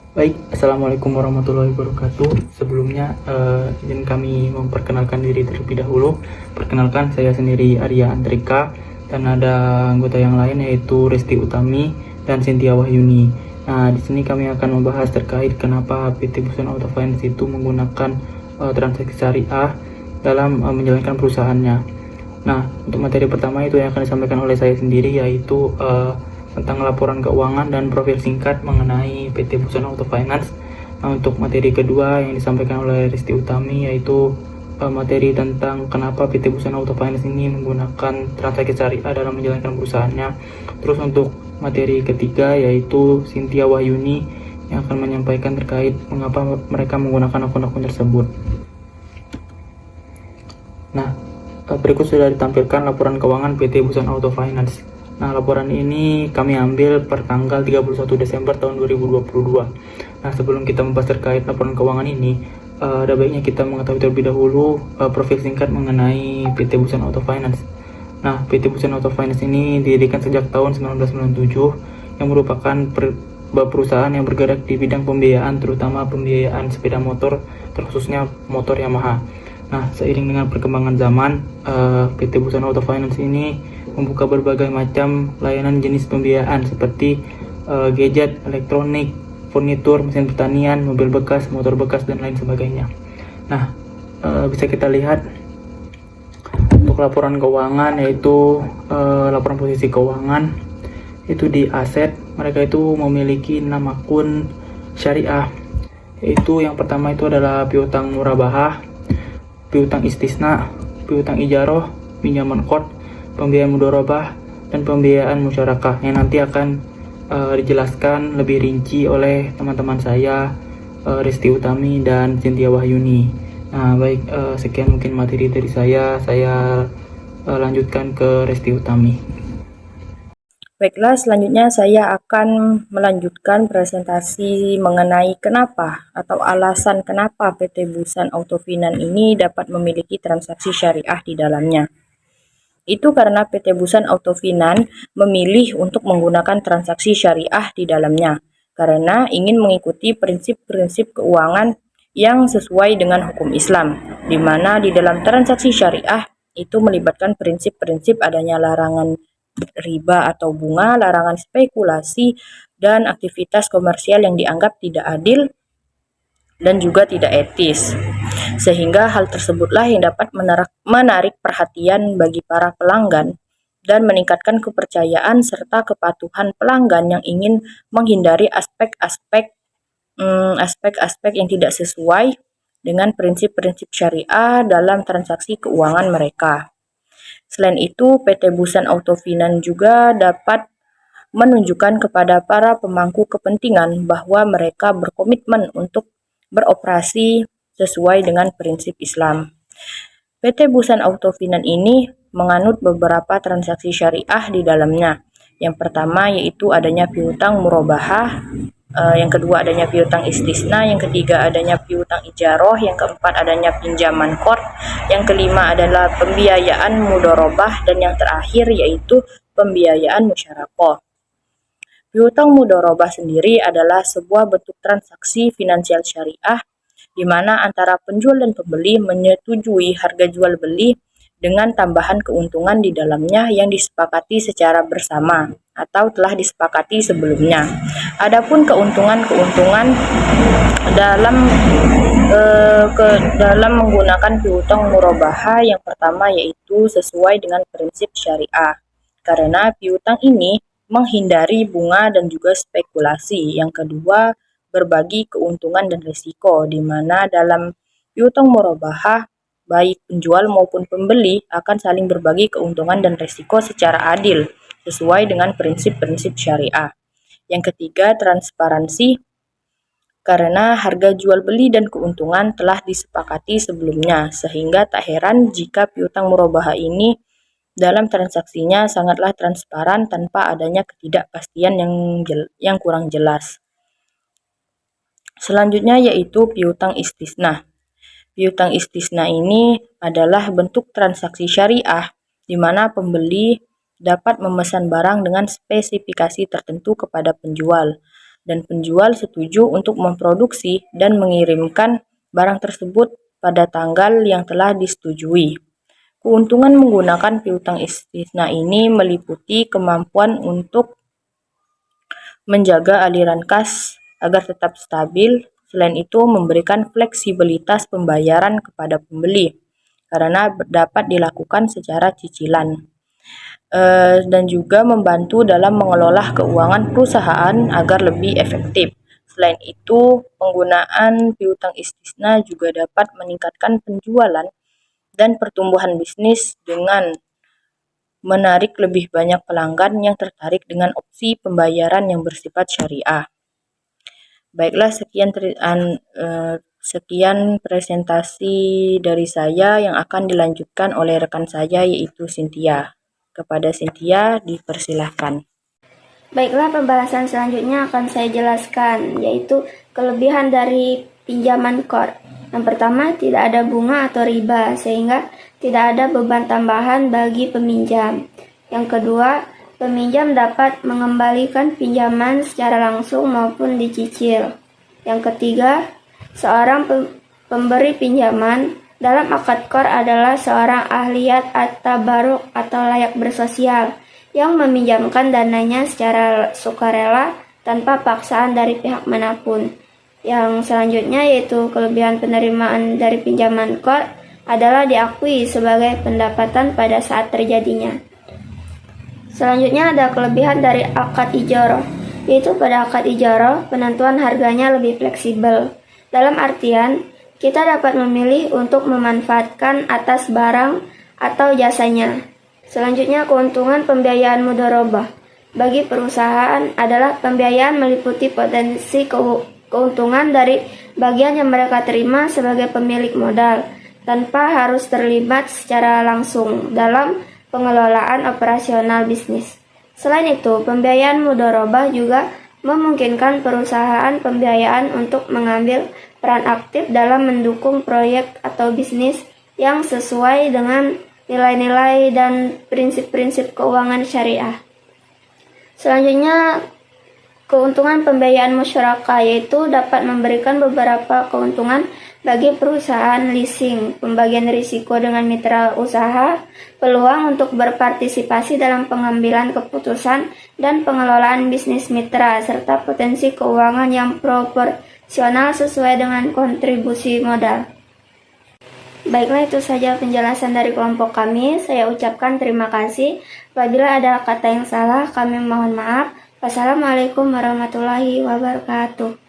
Baik, Assalamualaikum warahmatullahi wabarakatuh. Sebelumnya, izin kami memperkenalkan diri terlebih dahulu. Perkenalkan, saya sendiri Arya Antrika, dan ada anggota yang lain yaitu Resti Utami dan Cynthia Wahyuni. Nah, di sini kami akan membahas terkait kenapa PT Busana Auto Finance itu menggunakan transaksi syariah dalam menjalankan perusahaannya. Nah, untuk materi pertama itu yang akan disampaikan oleh saya sendiri yaitu tentang laporan keuangan dan profil singkat mengenai PT Busana Auto Finance. Nah, untuk materi kedua yang disampaikan oleh Risti Utami yaitu materi tentang kenapa PT Busana Auto Finance ini menggunakan transaksi syariah dalam menjalankan perusahaannya. Terus untuk materi ketiga yaitu Cynthia Wahyuni yang akan menyampaikan terkait mengapa mereka menggunakan akun-akun tersebut. Nah, berikut sudah ditampilkan laporan keuangan PT Busana Auto Finance. Nah, laporan ini kami ambil per tanggal 31 Desember tahun 2022. Nah, sebelum kita membahas terkait laporan keuangan ini, ada baiknya kita mengetahui terlebih dahulu profil singkat mengenai PT Busana Auto Finance. Nah, PT Busana Auto Finance ini didirikan sejak tahun 1997 yang merupakan perusahaan yang bergerak di bidang pembiayaan, terutama pembiayaan sepeda motor, terkhususnya motor Yamaha. Nah, seiring dengan perkembangan zaman, PT Busana Auto Finance ini membuka berbagai macam layanan jenis pembiayaan seperti gadget, elektronik, furnitur, mesin pertanian, mobil bekas, motor bekas, dan lain sebagainya. Nah, bisa kita lihat untuk laporan keuangan yaitu laporan posisi keuangan itu di aset mereka itu memiliki 6 akun syariah. Itu yang pertama itu adalah piutang murabahah, piutang istisna, piutang ijaroh, pinjaman qard, pembiayaan mudharabah, dan pembiayaan musyarakah yang nanti akan dijelaskan lebih rinci oleh teman-teman saya, Resti Utami dan Cynthia Wahyuni. Nah, baik, sekian mungkin materi dari saya lanjutkan ke Resti Utami. Baiklah, selanjutnya saya akan melanjutkan presentasi mengenai kenapa atau alasan kenapa PT Busan Auto Finance ini dapat memiliki transaksi syariah di dalamnya. Itu karena PT Busan Auto Finance memilih untuk menggunakan transaksi syariah di dalamnya karena ingin mengikuti prinsip-prinsip keuangan yang sesuai dengan hukum Islam, di mana di dalam transaksi syariah itu melibatkan prinsip-prinsip adanya larangan riba atau bunga, larangan spekulasi, dan aktivitas komersial yang dianggap tidak adil dan juga tidak etis. Sehingga hal tersebutlah yang dapat menarik perhatian bagi para pelanggan dan meningkatkan kepercayaan serta kepatuhan pelanggan yang ingin menghindari aspek-aspek yang tidak sesuai dengan prinsip-prinsip syariah dalam transaksi keuangan mereka. Selain itu, PT Busan Auto Finance juga dapat menunjukkan kepada para pemangku kepentingan bahwa mereka berkomitmen untuk beroperasi sesuai dengan prinsip Islam. PT Busan Auto Finance ini menganut beberapa transaksi syariah di dalamnya. Yang pertama yaitu adanya piutang murabahah, yang kedua adanya piutang istisna, yang ketiga adanya piutang ijaroh, yang keempat adanya pinjaman qard, yang kelima adalah pembiayaan mudharabah, dan yang terakhir yaitu pembiayaan musyarakah. Piutang mudharabah sendiri adalah sebuah bentuk transaksi finansial syariah di mana antara penjual dan pembeli menyetujui harga jual beli dengan tambahan keuntungan di dalamnya yang disepakati secara bersama atau telah disepakati sebelumnya. Adapun keuntungan-keuntungan dalam dalam menggunakan piutang murabahah yang pertama yaitu sesuai dengan prinsip syariah. Karena piutang ini menghindari bunga dan juga spekulasi. Yang kedua, berbagi keuntungan dan risiko, di mana dalam piutang murabahah baik penjual maupun pembeli akan saling berbagi keuntungan dan risiko secara adil sesuai dengan prinsip-prinsip syariah. Yang ketiga, transparansi, karena harga jual beli dan keuntungan telah disepakati sebelumnya, sehingga tak heran jika piutang murabahah ini dalam transaksinya sangatlah transparan tanpa adanya ketidakpastian yang kurang jelas. Selanjutnya yaitu piutang istisna. Piutang istisna ini adalah bentuk transaksi syariah di mana pembeli dapat memesan barang dengan spesifikasi tertentu kepada penjual dan penjual setuju untuk memproduksi dan mengirimkan barang tersebut pada tanggal yang telah disetujui. Keuntungan menggunakan piutang istisna ini meliputi kemampuan untuk menjaga aliran kas agar tetap stabil. Selain itu, memberikan fleksibilitas pembayaran kepada pembeli karena dapat dilakukan secara cicilan. Dan juga membantu dalam mengelola keuangan perusahaan agar lebih efektif. Selain itu, penggunaan piutang istisna juga dapat meningkatkan penjualan dan pertumbuhan bisnis dengan menarik lebih banyak pelanggan yang tertarik dengan opsi pembayaran yang bersifat syariah. Baiklah, sekian presentasi dari saya yang akan dilanjutkan oleh rekan saya yaitu Cynthia. Kepada Cynthia dipersilahkan. Baiklah, pembahasan selanjutnya akan saya jelaskan, yaitu kelebihan dari pinjaman core. Yang pertama, tidak ada bunga atau riba, sehingga tidak ada beban tambahan bagi peminjam. Yang kedua, peminjam dapat mengembalikan pinjaman secara langsung maupun dicicil. Yang ketiga, seorang pemberi pinjaman dalam akad core adalah seorang ahliat at-tabarruk atau layak bersosial yang meminjamkan dananya secara sukarela tanpa paksaan dari pihak manapun. Yang selanjutnya yaitu kelebihan penerimaan dari pinjaman core adalah diakui sebagai pendapatan pada saat terjadinya. Selanjutnya ada kelebihan dari akad ijarah, yaitu pada akad ijarah penentuan harganya lebih fleksibel. Dalam artian, kita dapat memilih untuk memanfaatkan atas barang atau jasanya. Selanjutnya, keuntungan pembiayaan mudharabah. Bagi perusahaan adalah pembiayaan meliputi potensi keuntungan dari bagian yang mereka terima sebagai pemilik modal, tanpa harus terlibat secara langsung dalam pengelolaan operasional bisnis. Selain itu, pembiayaan mudharabah juga memungkinkan perusahaan pembiayaan untuk mengambil peran aktif dalam mendukung proyek atau bisnis yang sesuai dengan nilai-nilai dan prinsip-prinsip keuangan syariah. Selanjutnya, keuntungan pembiayaan musyarakah, yaitu dapat memberikan beberapa keuntungan bagi perusahaan leasing, pembagian risiko dengan mitra usaha, peluang untuk berpartisipasi dalam pengambilan keputusan dan pengelolaan bisnis mitra, serta potensi keuangan yang proporsional sesuai dengan kontribusi modal. Baiklah, itu saja penjelasan dari kelompok kami. Saya ucapkan terima kasih. Apabila ada kata yang salah, kami mohon maaf. Wassalamualaikum warahmatullahi wabarakatuh.